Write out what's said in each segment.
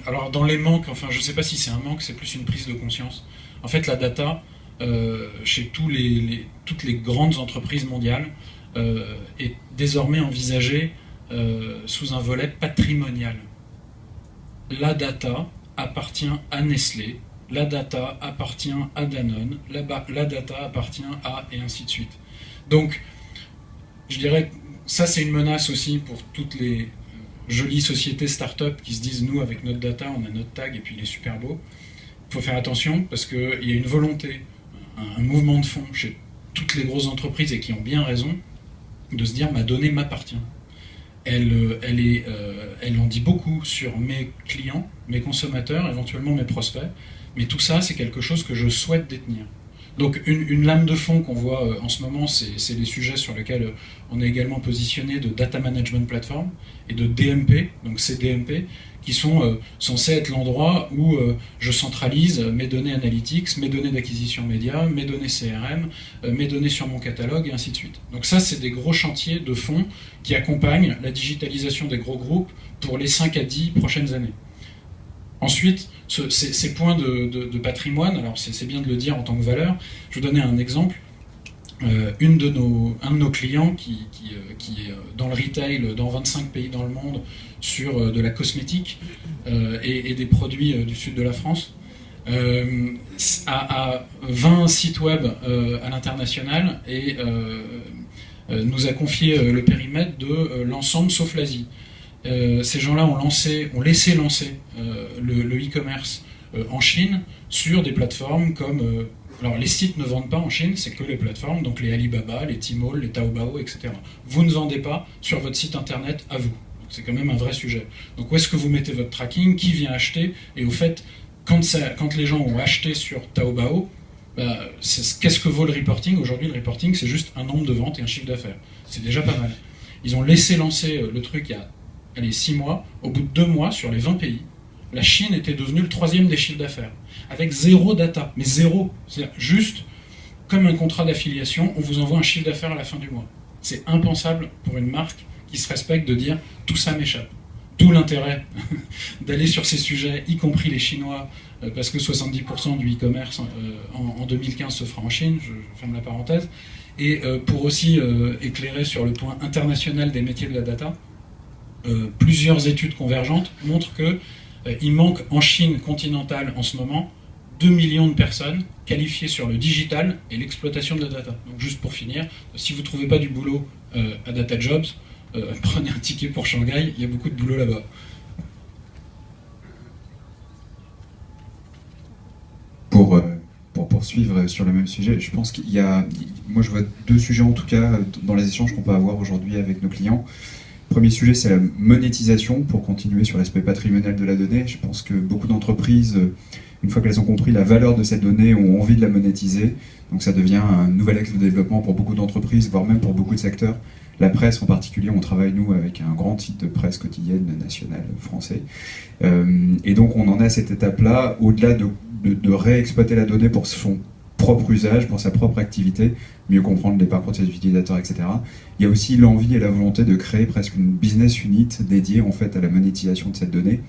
Alors dans les manques, enfin je ne sais pas si c'est un manque, c'est plus une prise de conscience. En fait la data, chez toutes les grandes entreprises mondiales, est désormais envisagée sous un volet patrimonial. La data appartient à Nestlé, la data appartient à Danone, la data appartient à... et ainsi de suite. Donc je dirais, ça c'est une menace aussi pour toutes les jolies sociétés start-up qui se disent nous avec notre data on a notre tag et puis il est super beau. Il faut faire attention parce qu'il y a une volonté, un mouvement de fond chez toutes les grosses entreprises et qui ont bien raison de se dire ma donnée m'appartient. Elle en dit beaucoup sur mes clients, mes consommateurs, éventuellement mes prospects, mais tout ça c'est quelque chose que je souhaite détenir. Donc une lame de fond qu'on voit en ce moment, c'est les sujets sur lesquels on est également positionné de Data Management Platform et de DMP, donc CDMP, qui sont censés être l'endroit où je centralise mes données analytics, mes données d'acquisition média, mes données CRM, mes données sur mon catalogue, et ainsi de suite. Donc ça, c'est des gros chantiers de fond qui accompagnent la digitalisation des gros groupes pour les 5 à 10 prochaines années. Ensuite, ces points de patrimoine, alors c'est bien de le dire en tant que valeur, je vous donnais un exemple. Un de nos clients qui est dans le retail dans 25 pays dans le monde sur de la cosmétique et des produits du sud de la France, a 20 sites web à l'international et nous a confié le périmètre de l'ensemble sauf l'Asie. Ces gens-là ont laissé lancer le e-commerce en Chine sur des plateformes comme... alors les sites ne vendent pas en Chine, c'est que les plateformes, donc les Alibaba, les Tmall, les Taobao, etc. Vous ne vendez pas sur votre site internet à vous. C'est quand même un vrai sujet. Donc où est-ce que vous mettez votre tracking, qui vient acheter, et au fait, quand les gens ont acheté sur Taobao, qu'est-ce que vaut le reporting? Aujourd'hui, le reporting, c'est juste un nombre de ventes et un chiffre d'affaires. C'est déjà pas mal. Ils ont laissé lancer le truc il y a 6 mois. Au bout de 2 mois, sur les 20 pays, la Chine était devenue le 3e des chiffres d'affaires. Avec zéro data, mais zéro. C'est-à-dire juste, comme un contrat d'affiliation, on vous envoie un chiffre d'affaires à la fin du mois. C'est impensable pour une marque qui se respecte de dire « tout ça m'échappe ». D'où l'intérêt d'aller sur ces sujets, y compris les Chinois, parce que 70% du e-commerce en 2015 se fera en Chine, je ferme la parenthèse, et pour aussi éclairer sur le point international des métiers de la data, plusieurs études convergentes montrent qu'il manque en Chine continentale en ce moment 2 millions de personnes qualifiées sur le digital et l'exploitation de la data. Donc juste pour finir, si vous ne trouvez pas du boulot à Data Jobs, prenez un ticket pour Shanghai, il y a beaucoup de boulot là-bas. Pour poursuivre sur le même sujet, je pense qu'il y a... Moi je vois 2 sujets en tout cas dans les échanges qu'on peut avoir aujourd'hui avec nos clients. Premier sujet, c'est la monétisation, pour continuer sur l'aspect patrimonial de la donnée. Je pense que beaucoup d'entreprises, une fois qu'elles ont compris la valeur de cette donnée, ont envie de la monétiser. Donc ça devient un nouvel axe de développement pour beaucoup d'entreprises, voire même pour beaucoup de secteurs. La presse en particulier, on travaille nous avec un grand site de presse quotidienne nationale français. Et donc on en est à cette étape-là, au-delà de réexploiter la donnée pour son propre usage, pour sa propre activité, mieux comprendre les parcours de ses utilisateurs, etc. Il y a aussi l'envie et la volonté de créer presque une business unit dédiée en fait à la monétisation de cette donnée.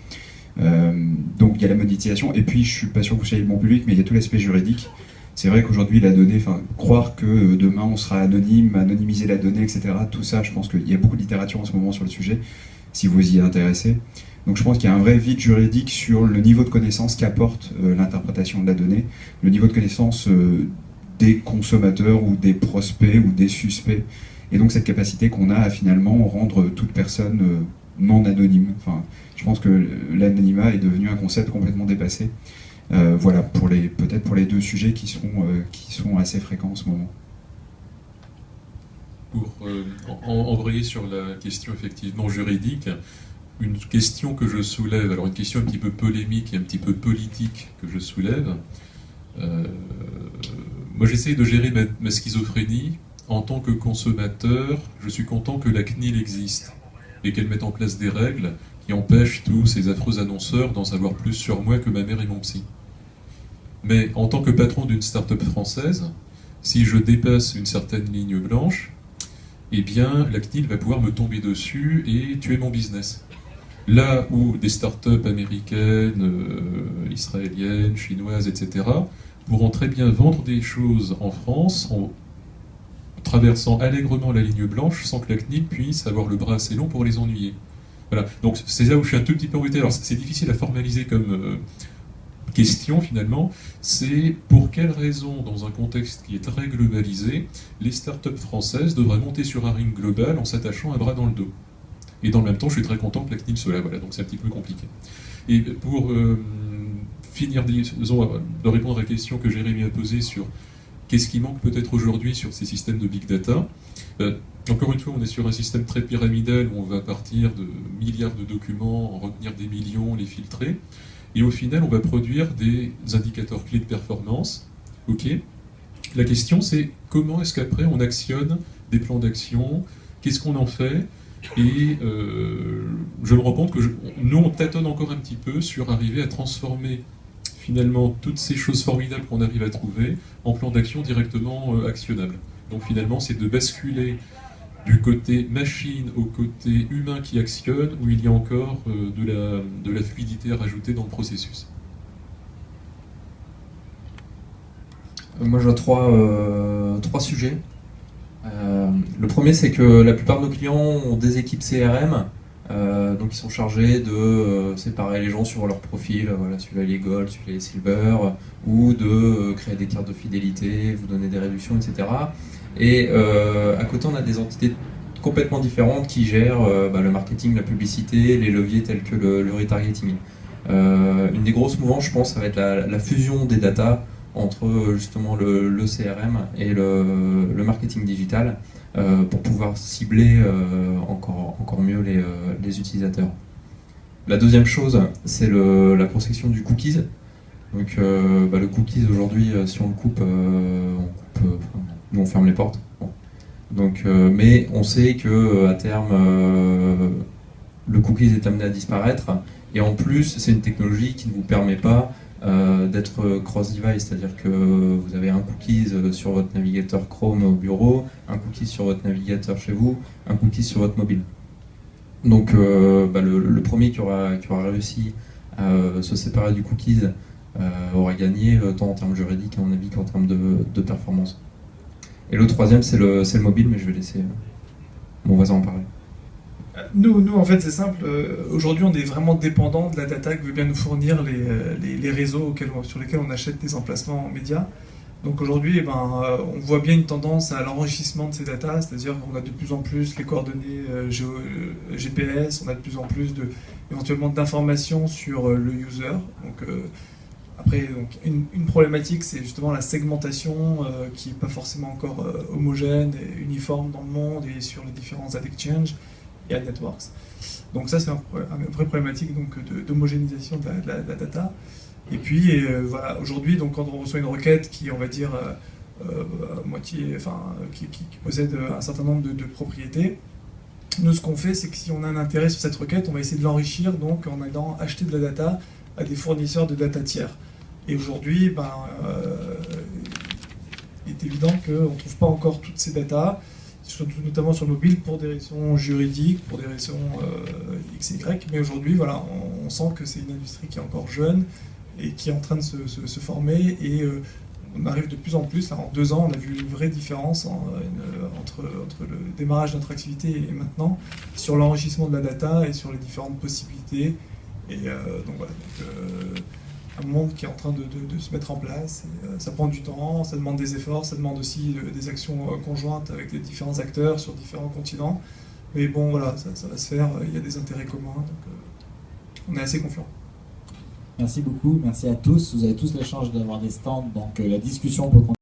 Donc il y a la monétisation, et puis je suis pas sûr que vous soyez le bon public, mais il y a tout l'aspect juridique. C'est vrai qu'aujourd'hui la donnée, croire que demain on sera anonyme, anonymiser la donnée, etc. Tout ça, je pense qu'il y a beaucoup de littérature en ce moment sur le sujet, si vous y êtes intéressé. Donc je pense qu'il y a un vrai vide juridique sur le niveau de connaissance qu'apporte l'interprétation de la donnée, le niveau de connaissance des consommateurs ou des prospects ou des suspects, et donc cette capacité qu'on a à finalement rendre toute personne non anonyme. Enfin, je pense que l'anonymat est devenu un concept complètement dépassé. Voilà, peut-être pour les 2 sujets qui sont assez fréquents en ce moment. Pour embrayer sur la question effectivement juridique, une question que je soulève, alors une question un petit peu polémique et un petit peu politique que je soulève. Moi j'essaye de gérer ma schizophrénie. En tant que consommateur, je suis content que la CNIL existe et qu'elle mette en place des règles qui empêchent tous ces affreux annonceurs d'en savoir plus sur moi que ma mère et mon psy. Mais en tant que patron d'une start-up française, si je dépasse une certaine ligne blanche, eh bien la CNIL va pouvoir me tomber dessus et tuer mon business. Là où des startups américaines, israéliennes, chinoises, etc., pourront très bien vendre des choses en France en traversant allègrement la ligne blanche sans que la CNIL puisse avoir le bras assez long pour les ennuyer. Voilà. Donc c'est là où je suis un tout petit peu embêté. Alors c'est difficile à formaliser comme question finalement. C'est pour quelles raisons, dans un contexte qui est très globalisé, les startups françaises devraient monter sur un ring global en s'attachant un bras dans le dos. Et dans le même temps, je suis très content que la CNIL soit là. Voilà, donc c'est un petit peu compliqué. Et pour finir, disons, de répondre à la question que Jérémy a posée sur qu'est-ce qui manque peut-être aujourd'hui sur ces systèmes de big data. Encore une fois, on est sur un système très pyramidal où on va partir de milliards de documents, en retenir des millions, les filtrer. Et au final, on va produire des indicateurs clés de performance. OK. La question, c'est comment est-ce qu'après, on actionne des plans d'action? Qu'est-ce qu'on en fait? Et je me rends compte que nous, on tâtonne encore un petit peu sur arriver à transformer finalement toutes ces choses formidables qu'on arrive à trouver en plan d'action directement actionnable. Donc finalement, c'est de basculer du côté machine au côté humain qui actionne, où il y a encore de la fluidité à rajouter dans le processus. Moi, je vois trois sujets. Le premier, c'est que la plupart de nos clients ont des équipes CRM, donc ils sont chargés de séparer les gens sur leur profil, voilà, celui-là il est Gold, celui-là il est Silver, ou de créer des cartes de fidélité, vous donner des réductions, etc. Et à côté, on a des entités complètement différentes qui gèrent le marketing, la publicité, les leviers tels que le retargeting. Une des grosses mouvances, je pense, ça va être la fusion des datas entre justement le CRM et le marketing digital pour pouvoir cibler encore mieux les utilisateurs. La deuxième chose, c'est la conception du cookies. Donc le cookies aujourd'hui, si on le coupe, nous on ferme les portes. Bon. Donc, mais on sait que à terme, le cookies est amené à disparaître. Et en plus, c'est une technologie qui ne vous permet pas d'être cross-device, c'est-à-dire que vous avez un cookies sur votre navigateur Chrome au bureau, un cookies sur votre navigateur chez vous, un cookies sur votre mobile. Donc le premier qui aura réussi à se séparer du cookies aura gagné tant en termes juridiques à mon avis qu'en termes de performance. Et le troisième c'est le mobile, mais je vais laisser mon voisin en parler. Nous, en fait, c'est simple. Aujourd'hui, on est vraiment dépendant de la data que veut bien nous fournir les réseaux sur lesquels on achète des emplacements médias. Donc aujourd'hui, on voit bien une tendance à l'enrichissement de ces datas, c'est-à-dire qu'on a de plus en plus les coordonnées GPS, on a de plus en plus éventuellement d'informations sur le user. Donc, après, une problématique, c'est justement la segmentation qui n'est pas forcément encore homogène et uniforme dans le monde et sur les différents ad exchanges et ad networks. Donc ça, c'est une vraie problématique d'homogénéisation de la data. Et puis voilà, aujourd'hui, donc quand on reçoit une requête qui, on va dire, qui possède un certain nombre de propriétés, nous, ce qu'on fait, c'est que si on a un intérêt sur cette requête, on va essayer de l'enrichir donc en allant acheter de la data à des fournisseurs de data tiers. Et aujourd'hui, il est évident qu'on ne trouve pas encore toutes ces datas, notamment sur le mobile, pour des raisons juridiques, pour des raisons X et Y. Mais aujourd'hui, voilà, on sent que c'est une industrie qui est encore jeune et qui est en train de se former. Et on arrive de plus en plus, là, en 2 ans, on a vu une vraie différence entre le démarrage de notre activité et maintenant, sur l'enrichissement de la data et sur les différentes possibilités. Et donc voilà. Un monde qui est en train de se mettre en place. Et, ça prend du temps, ça demande des efforts, ça demande aussi des actions conjointes avec les différents acteurs sur différents continents. Mais bon, voilà, ça va se faire, il y a des intérêts communs, donc on est assez confiants. Merci beaucoup, merci à tous. Vous avez tous la chance d'avoir des stands, donc la discussion peut continuer.